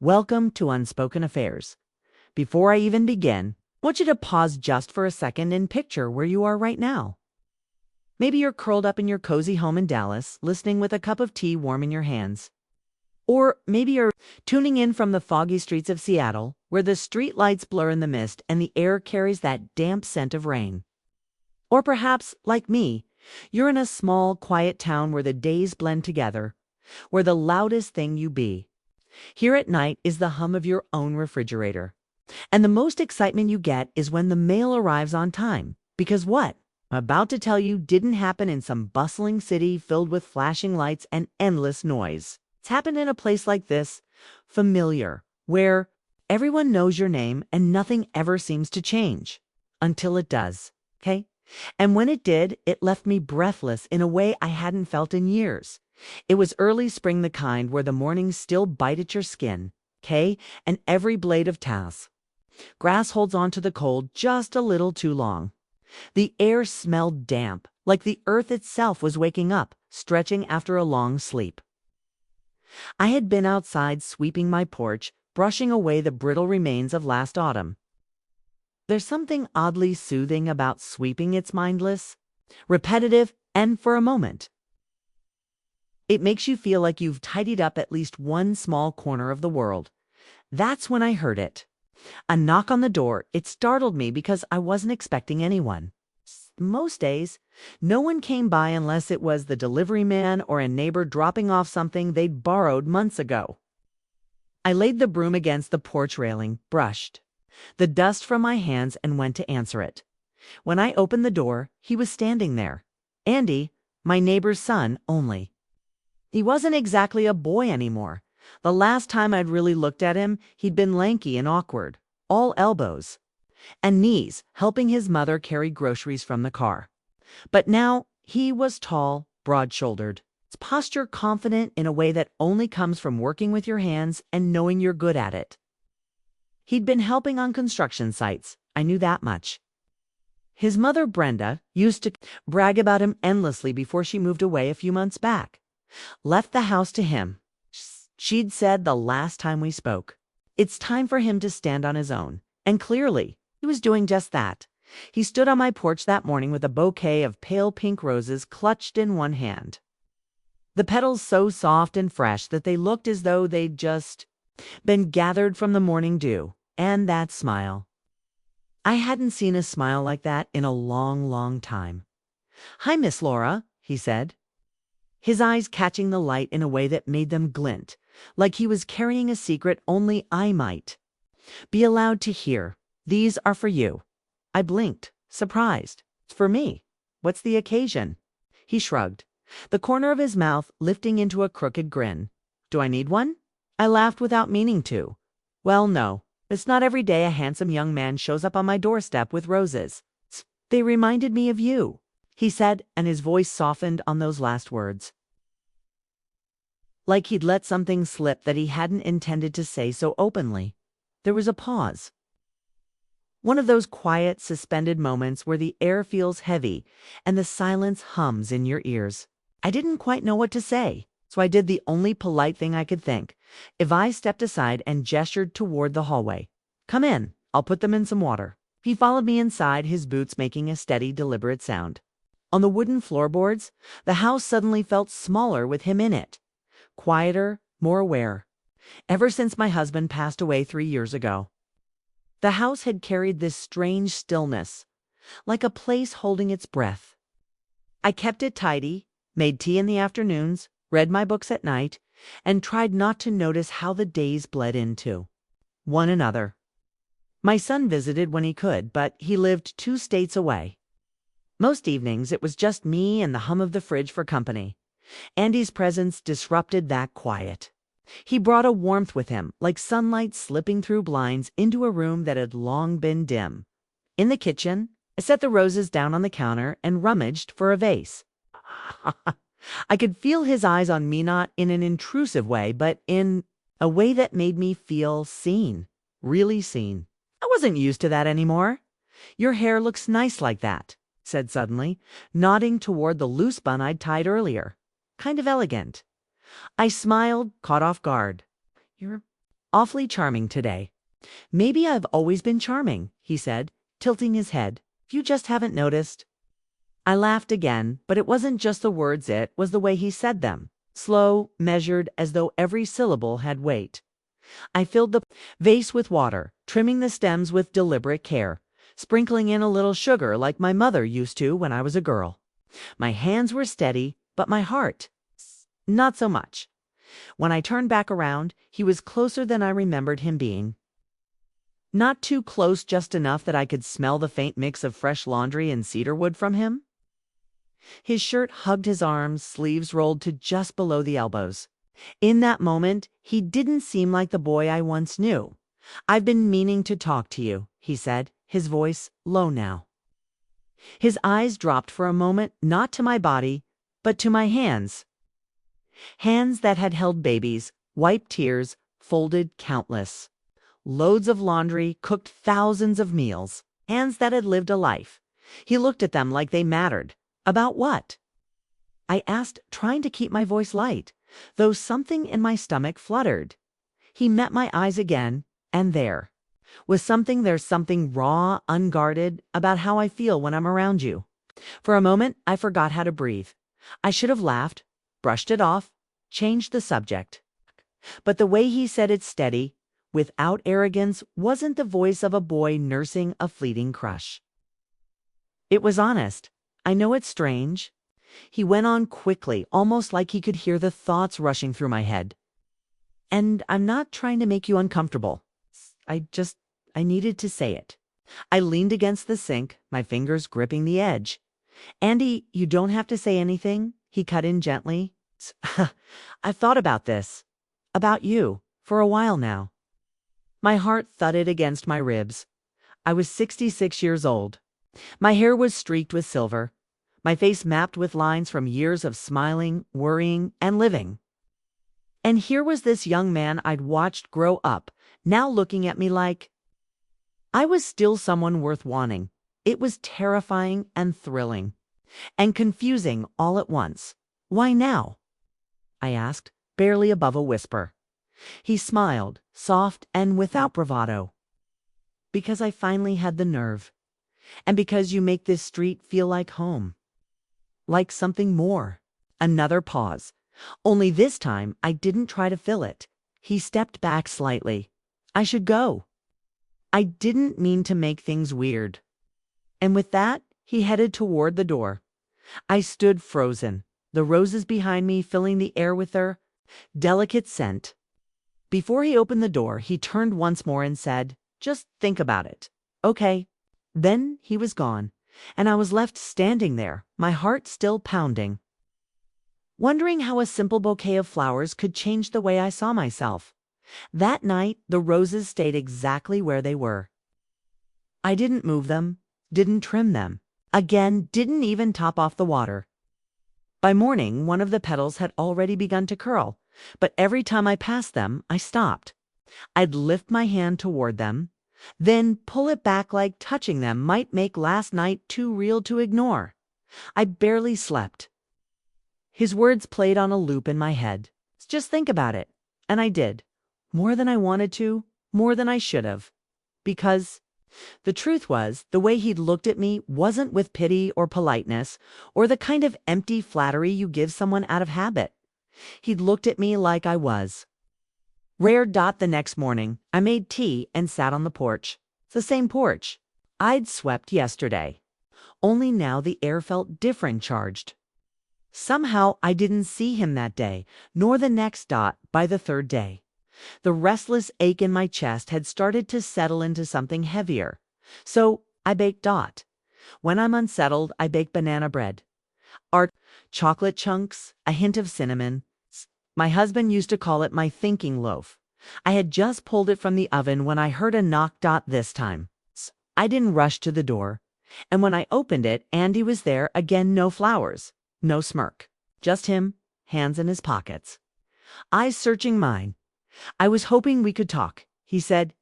Welcome to Unspoken Affairs. Before I even begin, I want you to pause just for a second and picture where you are right now. Maybe you're curled up in your cozy home in Dallas, listening with a cup of tea warm in your hands. Or maybe you're tuning in from the foggy streets of Seattle, where the street lights blur in the mist and the air carries that damp scent of rain. Or perhaps, like me, you're in a small, quiet town where the days blend together, where the loudest thing you be here at night is the hum of your own refrigerator. And the most excitement you get is when the mail arrives on time. Because what I'm about to tell you didn't happen in some bustling city filled with flashing lights and endless noise. It's happened in a place like this, familiar, where everyone knows your name and nothing ever seems to change. Until it does, okay? And when it did, it left me breathless in a way I hadn't felt in years. It was early spring, the kind where the mornings still bite at your skin, okay? And every blade of grass holds on to the cold just a little too long. The air smelled damp, like the earth itself was waking up, stretching after a long sleep. I had been outside sweeping my porch, brushing away the brittle remains of last autumn. There's something oddly soothing about sweeping. It's mindless, repetitive, and for a moment, it makes you feel like you've tidied up at least one small corner of the world. That's when I heard it. A knock on the door. It startled me because I wasn't expecting anyone. Most days, no one came by unless it was the delivery man or a neighbor dropping off something they'd borrowed months ago. I laid the broom against the porch railing, brushed the dust from my hands, and went to answer it. When I opened the door, he was standing there. Andy, my neighbor's son, only. He wasn't exactly a boy anymore. The last time I'd really looked at him, he'd been lanky and awkward, all elbows and knees, helping his mother carry groceries from the car. But now he was tall, broad-shouldered, his posture confident in a way that only comes from working with your hands and knowing you're good at it. He'd been helping on construction sites, I knew that much. His mother, Brenda, used to brag about him endlessly before she moved away a few months back. Left the house to him. She'd said the last time we spoke, it's time for him to stand on his own. And clearly, he was doing just that. He stood on my porch that morning with a bouquet of pale pink roses clutched in one hand. The petals so soft and fresh that they looked as though they'd just been gathered from the morning dew. And that smile. I hadn't seen a smile like that in a long, long time. "Hi, Miss Laura," he said, his eyes catching the light in a way that made them glint, like he was carrying a secret only I might be allowed to hear. "These are for you." I blinked, surprised. "It's for me? What's the occasion?" He shrugged, the corner of his mouth lifting into a crooked grin. "Do I need one?" I laughed without meaning to. "Well, no. It's not every day a handsome young man shows up on my doorstep with roses. They reminded me of you," he said, and his voice softened on those last words. Like he'd let something slip that he hadn't intended to say so openly. There was a pause. One of those quiet, suspended moments where the air feels heavy and the silence hums in your ears. I didn't quite know what to say, so I did the only polite thing I could think. I stepped aside and gestured toward the hallway. "Come in. I'll put them in some water." He followed me inside, his boots making a steady, deliberate sound. On the wooden floorboards, the house suddenly felt smaller with him in it. Quieter, more aware. Ever since my husband passed away 3 years ago, the house had carried this strange stillness, like a place holding its breath. I kept it tidy, made tea in the afternoons, read my books at night, and tried not to notice how the days bled into one another. My son visited when he could, but he lived 2 states away. Most evenings it was just me and the hum of the fridge for company. Andy's presence disrupted that quiet. He brought a warmth with him, like sunlight slipping through blinds into a room that had long been dim. In the kitchen, I set the roses down on the counter and rummaged for a vase. I could feel his eyes on me, not in an intrusive way, but in a way that made me feel seen, really seen. I wasn't used to that anymore. "Your hair looks nice like that," said suddenly, nodding toward the loose bun I'd tied earlier. "Kind of elegant." I smiled, caught off guard. "You're awfully charming today." "Maybe I've always been charming," he said, tilting his head. "You just haven't noticed." I laughed again, but it wasn't just the words, it was the way he said them. Slow, measured, as though every syllable had weight. I filled the vase with water, trimming the stems with deliberate care, sprinkling in a little sugar like my mother used to when I was a girl. My hands were steady, but my heart, not so much. When I turned back around, he was closer than I remembered him being. Not too close, just enough that I could smell the faint mix of fresh laundry and cedarwood from him. His shirt hugged his arms, sleeves rolled to just below the elbows. In that moment, he didn't seem like the boy I once knew. "I've been meaning to talk to you," he said, his voice low now. His eyes dropped for a moment, not to my body, but to my hands. Hands that had held babies, wiped tears, folded countless. Loads of laundry, cooked thousands of meals. Hands that had lived a life. He looked at them like they mattered. About what? I asked, trying to keep my voice light, though something in my stomach fluttered. He met my eyes again, and there's something raw, unguarded about how I feel when I'm around you. For a moment, I forgot how to breathe. I should have laughed, brushed it off, changed the subject. But the way he said it steady, without arrogance, wasn't the voice of a boy nursing a fleeting crush. It was honest. "I know it's strange," he went on quickly, almost like he could hear the thoughts rushing through my head. "And I'm not trying to make you uncomfortable. I needed to say it." I leaned against the sink, my fingers gripping the edge. "Andy, you don't have to say anything," he cut in gently. "I've thought about this, about you, for a while now." My heart thudded against my ribs. I was 66 years old. My hair was streaked with silver, my face mapped with lines from years of smiling, worrying, and living. And here was this young man I'd watched grow up, now looking at me like I was still someone worth wanting. It was terrifying and thrilling, and confusing all at once. "Why now?" I asked, barely above a whisper. He smiled, soft and without bravado. "Because I finally had the nerve. And because you make this street feel like home. Like something more." Another pause. Only this time I didn't try to fill it. He stepped back slightly. "I should go." I didn't mean to make things weird. And with that, he headed toward the door. I stood frozen, the roses behind me filling the air with their delicate scent. Before he opened the door, he turned once more and said, "Just think about it." "Okay." Then he was gone, and I was left standing there, my heart still pounding, wondering how a simple bouquet of flowers could change the way I saw myself. That night, the roses stayed exactly where they were. I didn't move them, didn't trim them, again, didn't even top off the water. By morning, one of the petals had already begun to curl, but every time I passed them, I stopped. I'd lift my hand toward them, then pull it back like touching them might make last night too real to ignore. I barely slept. His words played on a loop in my head. "Just think about it." And I did. More than I wanted to, more than I should have. Because the truth was, the way he'd looked at me wasn't with pity or politeness, or the kind of empty flattery you give someone out of habit. He'd looked at me like I was. The next morning, I made tea and sat on the porch. The same porch I'd swept yesterday. Only now the air felt different, charged. Somehow I didn't see him that day, nor the next. By the third day, the restless ache in my chest had started to settle into something heavier. So I baked. When I'm unsettled, I bake banana bread. Chocolate chunks, a hint of cinnamon. My husband used to call it my thinking loaf. I had just pulled it from the oven when I heard a knock. This time, I didn't rush to the door. And when I opened it, Andy was there again. No flowers, no smirk. Just him, hands in his pockets. Eyes searching mine. "I was hoping we could talk," he said,